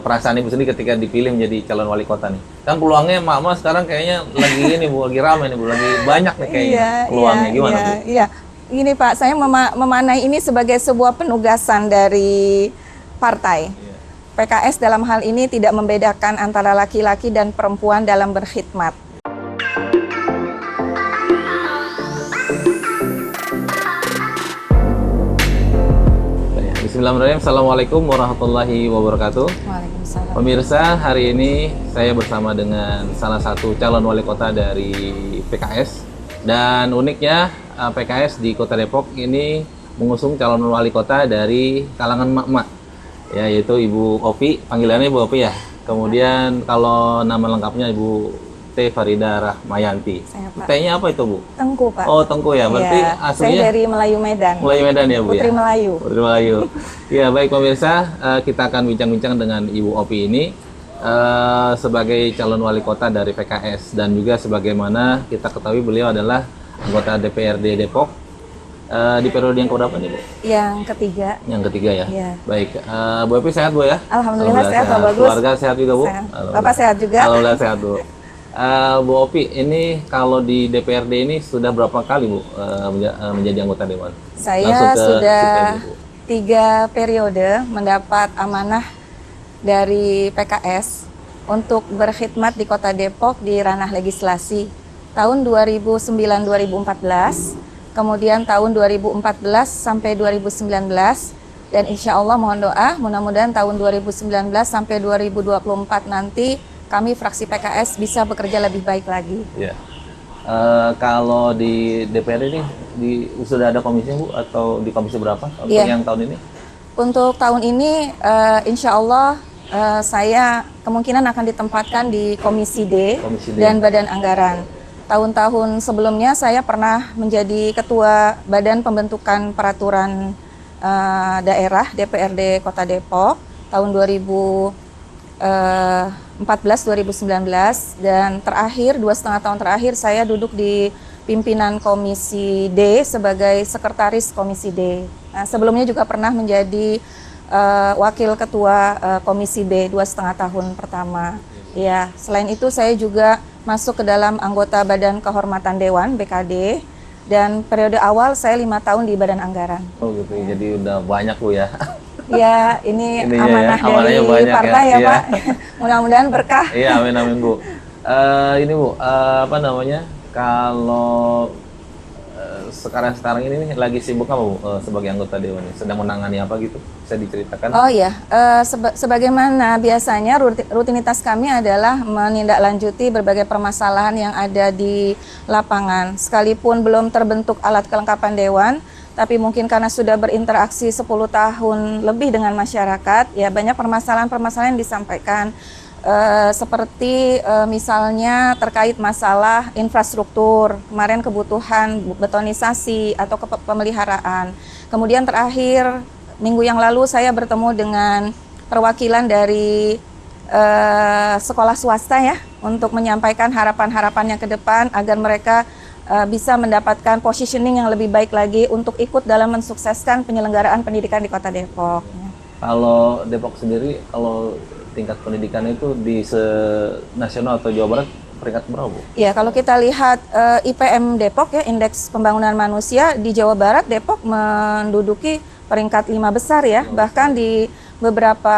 perasaan Ibu sendiri ketika dipilih menjadi calon wali kota nih? Kan peluangnya emak-emak sekarang kayaknya lagi ini Bu, lagi ramai nih Bu, lagi banyak nih kayaknya peluangnya. Gimana Bu? Iya. Gini Pak, saya memaknai ini sebagai sebuah penugasan dari partai. PKS dalam hal ini tidak membedakan antara laki-laki dan perempuan dalam berkhidmat. Bismillahirrahmanirrahim. Assalamualaikum warahmatullahi wabarakatuh. Waalaikumsalam. Pemirsa, hari ini saya bersama dengan salah satu calon wali kota dari PKS. Dan uniknya PKS di Kota Depok ini mengusung calon wali kota dari kalangan emak-emak, ya, yaitu Ibu Opi, panggilannya Ibu Opi ya. Kemudian kalau nama lengkapnya Ibu T. Farida Rahmayanti. T-nya apa itu Bu? Tengku Pak. Oh, Tengku ya, berarti aslinya? Saya dari Melayu Medan. Melayu Medan ya Bu Putri ya? Melayu. Putri Melayu. Ya baik pemirsa, kita akan bincang-bincang dengan Ibu Opi ini sebagai calon wali kota dari PKS, dan juga sebagaimana kita ketahui beliau adalah anggota DPRD Depok di periode yang keberapa nih Bu? Yang ketiga. Yang ketiga ya? Iya. Baik, Bu Opi sehat Bu ya? Alhamdulillah sehat Pak Bagus. Keluarga sehat juga Bu? Sehat. Bapak sehat juga? Alhamdulillah sehat Bu. Bu Opi, ini kalau di DPRD ini sudah berapa kali Bu menjadi anggota Dewan? Saya sudah 3 periode mendapat amanah dari PKS untuk berkhidmat di Kota Depok di ranah legislasi. Tahun 2009-2014, kemudian tahun 2014 sampai 2019, dan insya Allah mohon doa, mudah-mudahan tahun 2019 sampai 2024 nanti kami fraksi PKS bisa bekerja lebih baik lagi. Ya. Kalau di DPR ini sudah ada komisinya Bu, atau di komisi berapa untuk yang tahun ini? Untuk tahun ini insya Allah saya kemungkinan akan ditempatkan di Komisi D, dan Badan Anggaran. Tahun-tahun sebelumnya saya pernah menjadi Ketua Badan Pembentukan Peraturan Daerah DPRD Kota Depok tahun 2014-2019, dan terakhir 2,5 tahun terakhir saya duduk di pimpinan Komisi D sebagai sekretaris Komisi D. Nah, sebelumnya juga pernah menjadi wakil ketua Komisi B 2,5 tahun pertama. Ya, selain itu saya juga masuk ke dalam anggota Badan Kehormatan Dewan BKD, dan periode awal saya 5 tahun di Badan Anggaran. Oh gitu, jadi udah banyak Bu ya. Ya, ini amanah dari partai ya Pak. Mudah-mudahan berkah. Iya, amin amin Bu. Ini Bu, apa namanya? Kalau sekarang ini nih lagi sibuk apa Bu sebagai anggota Dewan? Sedang menangani apa gitu? Bisa diceritakan? Oh iya, sebagaimana biasanya rutinitas kami adalah menindaklanjuti berbagai permasalahan yang ada di lapangan. Sekalipun belum terbentuk alat kelengkapan Dewan, tapi mungkin karena sudah berinteraksi 10 tahun lebih dengan masyarakat, ya banyak permasalahan-permasalahan yang disampaikan. Seperti misalnya terkait masalah infrastruktur, kemarin kebutuhan betonisasi atau pemeliharaan. Kemudian terakhir, minggu yang lalu saya bertemu dengan perwakilan dari sekolah swasta ya, untuk menyampaikan harapan-harapannya ke depan agar mereka bisa mendapatkan positioning yang lebih baik lagi untuk ikut dalam mensukseskan penyelenggaraan pendidikan di Kota Depok. Kalau Depok sendiri, kalau tingkat pendidikan itu di nasional atau Jawa Barat peringkat berapa Bu? Ya, kalau kita lihat IPM Depok ya, Indeks Pembangunan Manusia, di Jawa Barat Depok menduduki peringkat 5 besar ya. Bahkan di beberapa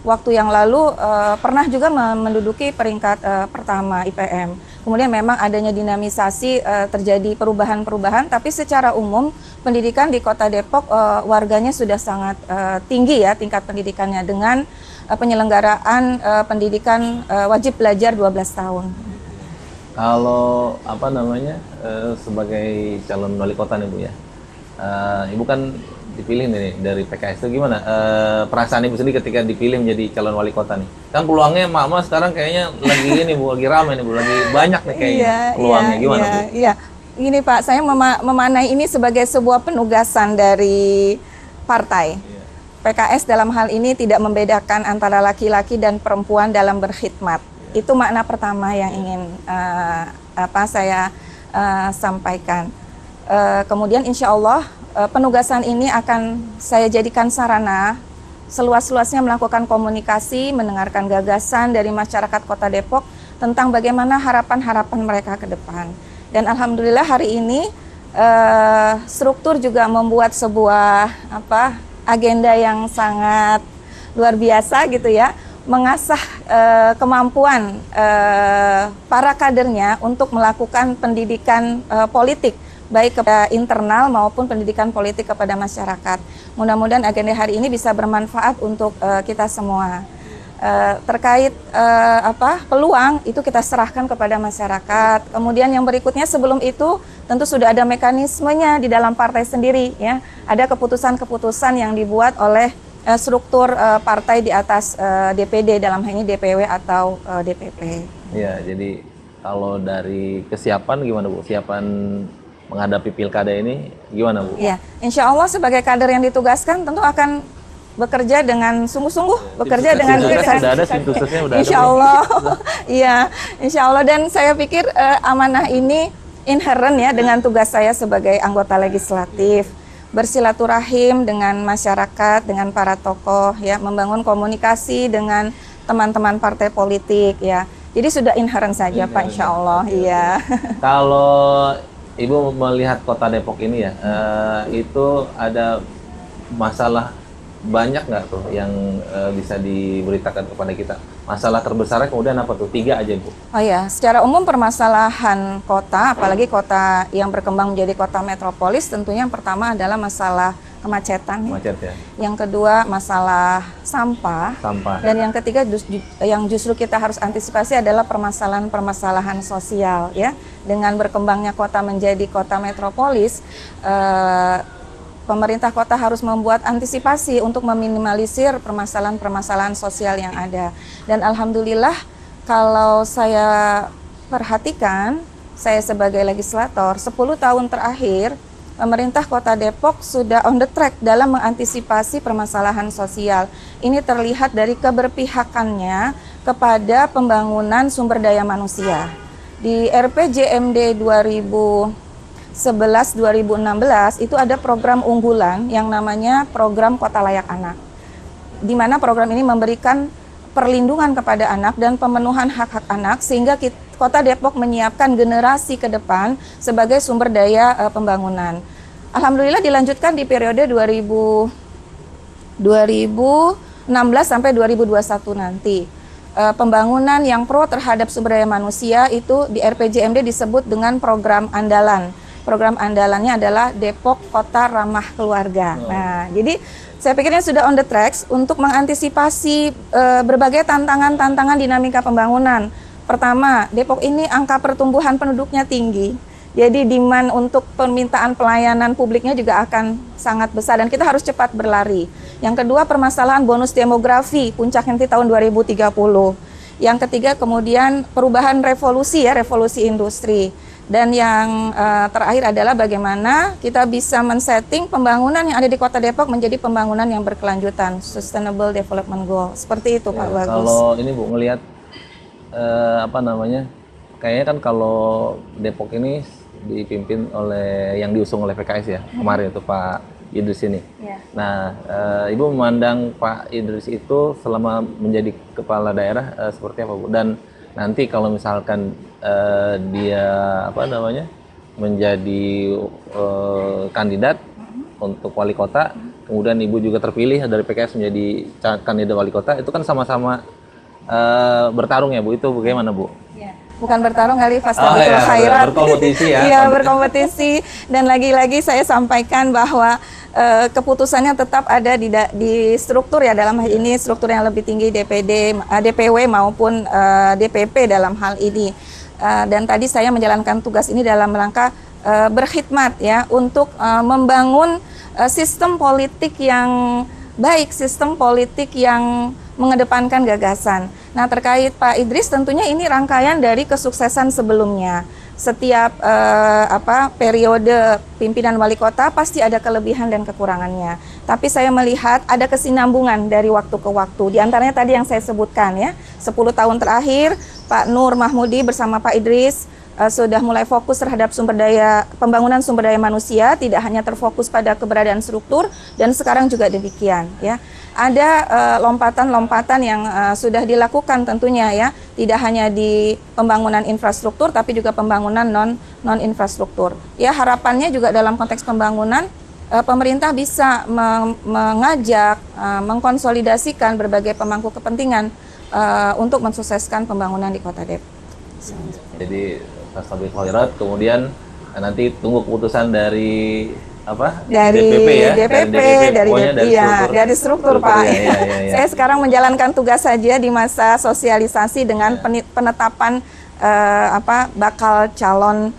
waktu yang lalu pernah juga menduduki peringkat pertama IPM. Kemudian memang adanya dinamisasi, terjadi perubahan-perubahan, tapi secara umum pendidikan di Kota Depok warganya sudah sangat tinggi ya tingkat pendidikannya, dengan penyelenggaraan pendidikan wajib belajar 12 tahun. Kalau apa namanya sebagai calon wali kota nih Bu ya, Ibu kan dipilih nih dari PKS, itu gimana perasaan Ibu sendiri ketika dipilih menjadi calon wali kota nih? Kan peluangnya emak-emak sekarang kayaknya lagi ini Bu, lagi ramai nih Bu, lagi banyak nih kayaknya peluangnya. Gimana Bu? Iya, gini Pak, saya memaknai ini sebagai sebuah penugasan dari partai. PKS dalam hal ini tidak membedakan antara laki-laki dan perempuan dalam berkhidmat. Itu makna pertama yang ingin saya sampaikan. Kemudian insya Allah penugasan ini akan saya jadikan sarana seluas-luasnya melakukan komunikasi, mendengarkan gagasan dari masyarakat Kota Depok tentang bagaimana harapan-harapan mereka ke depan. Dan alhamdulillah hari ini struktur juga membuat sebuah agenda yang sangat luar biasa gitu ya, mengasah kemampuan para kadernya untuk melakukan pendidikan politik, baik kepada internal maupun pendidikan politik kepada masyarakat. Mudah-mudahan agenda hari ini bisa bermanfaat untuk kita semua. Terkait peluang itu kita serahkan kepada masyarakat. Kemudian yang berikutnya sebelum itu tentu sudah ada mekanismenya di dalam partai sendiri ya. Ada keputusan-keputusan yang dibuat oleh struktur partai di atas DPD, dalam hal ini DPW atau DPP. Ya, jadi kalau dari kesiapan gimana Bu? Kesiapan menghadapi pilkada ini gimana Bu? Ya, insya Allah sebagai kader yang ditugaskan tentu akan bekerja dengan sungguh-sungguh, bekerja dengan sudah ada sintusnya udah insya Allah. Iya, insya Allah. Dan saya pikir amanah ini inherent ya dengan tugas saya sebagai anggota legislatif, bersilaturahim dengan masyarakat, dengan para tokoh ya, membangun komunikasi dengan teman-teman partai politik ya. Jadi sudah inherent saja Pak, insya Allah. Iya. Kalau Ibu melihat Kota Depok ini ya, itu ada masalah banyak nggak tuh yang bisa diberitakan kepada kita? Masalah terbesarnya kemudian apa tuh? 3 aja Bu. Oh ya, secara umum permasalahan kota, apalagi kota yang berkembang menjadi kota metropolis, tentunya yang pertama adalah masalah kemacetan. Macet ya. Yang kedua masalah sampah. Sampah. Dan yang ketiga yang justru kita harus antisipasi adalah permasalahan-permasalahan sosial ya. Dengan berkembangnya kota menjadi kota metropolis, pemerintah kota harus membuat antisipasi untuk meminimalisir permasalahan-permasalahan sosial yang ada. Dan alhamdulillah kalau saya perhatikan, saya sebagai legislator 10 tahun terakhir pemerintah Kota Depok sudah on the track dalam mengantisipasi permasalahan sosial. Ini terlihat dari keberpihakannya kepada pembangunan sumber daya manusia. Di RPJMD 2011-2016 itu ada program unggulan yang namanya program Kota Layak Anak, di mana program ini memberikan perlindungan kepada anak dan pemenuhan hak-hak anak sehingga Kota Depok menyiapkan generasi ke depan sebagai sumber daya pembangunan. Alhamdulillah dilanjutkan di periode 2016 sampai 2021 nanti. Pembangunan yang pro terhadap sumber daya manusia itu di RPJMD disebut dengan program andalan. Program andalannya adalah Depok Kota Ramah Keluarga. Nah, jadi saya pikirnya sudah on the tracks untuk mengantisipasi berbagai tantangan dinamika pembangunan. Pertama, Depok ini angka pertumbuhan penduduknya tinggi. Jadi demand untuk permintaan pelayanan publiknya juga akan sangat besar dan kita harus cepat berlari. Yang kedua, permasalahan bonus demografi, puncaknya nanti tahun 2030. Yang ketiga, kemudian perubahan revolusi industri. Dan yang terakhir adalah bagaimana kita bisa men-setting pembangunan yang ada di Kota Depok menjadi pembangunan yang berkelanjutan, Sustainable Development Goal. Seperti itu Pak Bagus. Kalau ini Bu ngelihat kayaknya kan kalau Depok ini dipimpin oleh yang diusung oleh PKS ya kemarin itu Pak Idris ini. Ya. Nah, Ibu memandang Pak Idris itu selama menjadi kepala daerah seperti apa Bu? Dan nanti kalau misalkan dia menjadi kandidat untuk wali kota, kemudian Ibu juga terpilih dari PKS menjadi kandidat wali kota, itu kan sama-sama bertarung ya Bu, itu bagaimana Bu? Ya. Bukan bertarung kali, fastabiqul khairat. Berkompetisi ya. Iya, berkompetisi. Dan lagi-lagi saya sampaikan bahwa keputusannya tetap ada di struktur ya, dalam hal ini struktur yang lebih tinggi DPD, DPW maupun DPP dalam hal ini. Dan tadi saya menjalankan tugas ini dalam rangka berkhidmat ya untuk membangun sistem politik yang baik, sistem politik yang mengedepankan gagasan. Nah, terkait Pak Idris tentunya ini rangkaian dari kesuksesan sebelumnya. Setiap periode pimpinan wali kota pasti ada kelebihan dan kekurangannya. Tapi saya melihat ada kesinambungan dari waktu ke waktu. Di antaranya tadi yang saya sebutkan ya, 10 tahun terakhir Pak Nur Mahmudi bersama Pak Idris sudah mulai fokus terhadap pembangunan sumber daya manusia, tidak hanya terfokus pada keberadaan struktur, dan sekarang juga demikian ya. ada lompatan-lompatan yang sudah dilakukan tentunya ya, tidak hanya di pembangunan infrastruktur tapi juga pembangunan non infrastruktur. Ya, harapannya juga dalam konteks pembangunan pemerintah bisa mengajak, mengkonsolidasikan berbagai pemangku kepentingan untuk mensukseskan pembangunan di Kota Depok. Jadi Fastabiqul Khairat, kemudian nanti tunggu keputusan dari apa? Dari DPP ya, DPP, pokoknya dari struktur Pak. Ya. Saya sekarang menjalankan tugas saja di masa sosialisasi dengan penetapan bakal calon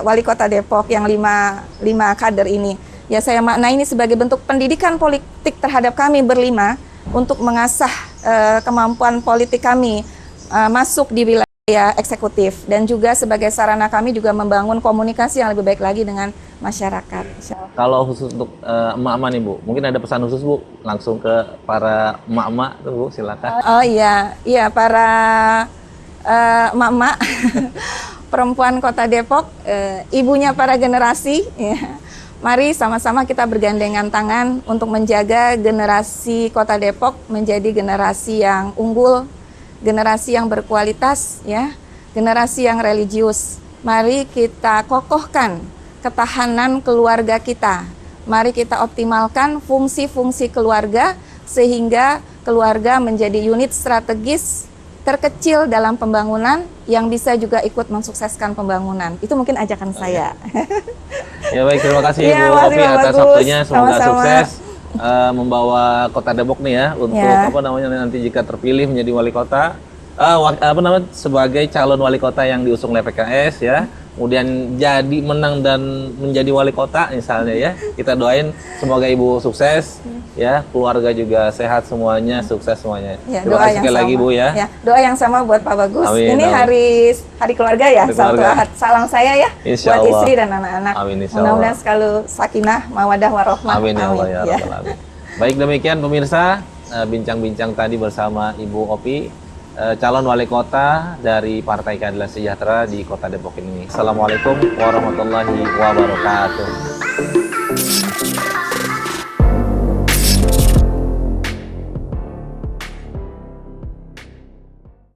wali kota Depok yang lima kader ini. Ya, saya makna ini sebagai bentuk pendidikan politik terhadap kami berlima untuk mengasah kemampuan politik kami masuk di wilayah eksekutif, dan juga sebagai sarana kami juga membangun komunikasi yang lebih baik lagi dengan masyarakat. Kalau khusus untuk emak-emak nih Bu, mungkin ada pesan khusus Bu, langsung ke para emak-emak tuh Bu, silakan. Oh iya para emak-emak perempuan Kota Depok, ibunya para generasi. Ya. Mari sama-sama kita bergandengan tangan untuk menjaga generasi Kota Depok menjadi generasi yang unggul, generasi yang berkualitas, ya, generasi yang religius. Mari kita kokohkan ketahanan keluarga kita. Mari kita optimalkan fungsi-fungsi keluarga sehingga keluarga menjadi unit strategis terkecil dalam pembangunan yang bisa juga ikut mensukseskan pembangunan. Itu mungkin ajakan saya. Ya baik, terima kasih Ya, Bu Opi atas waktunya. Semoga Sama-sama. sukses membawa Kota Depok nih ya untuk nanti jika terpilih menjadi wali kota, sebagai calon wali kota yang diusung oleh PKS ya. Kemudian jadi menang dan menjadi wali kota misalnya ya. Kita doain semoga Ibu sukses ya, keluarga juga sehat semuanya, sukses semuanya. Ya, Terima kasih sekali lagi Bu ya. Doa yang sama buat Pak Bagus. Amin, ini amin. hari keluarga ya, Hari Sabtu keluarga. Ahad. Salam saya ya Insya buat Allah. istri dan anak-anak. Amin, insya Mudah-mudahan selalu sakinah, mawadah, warahmah. Amin ya Allah ya Rabbal Alamin. Baik, demikian pemirsa bincang-bincang tadi bersama Ibu Opi, calon wali kota dari Partai Keadilan Sejahtera di Kota Depok ini. Assalamualaikum warahmatullahi wabarakatuh.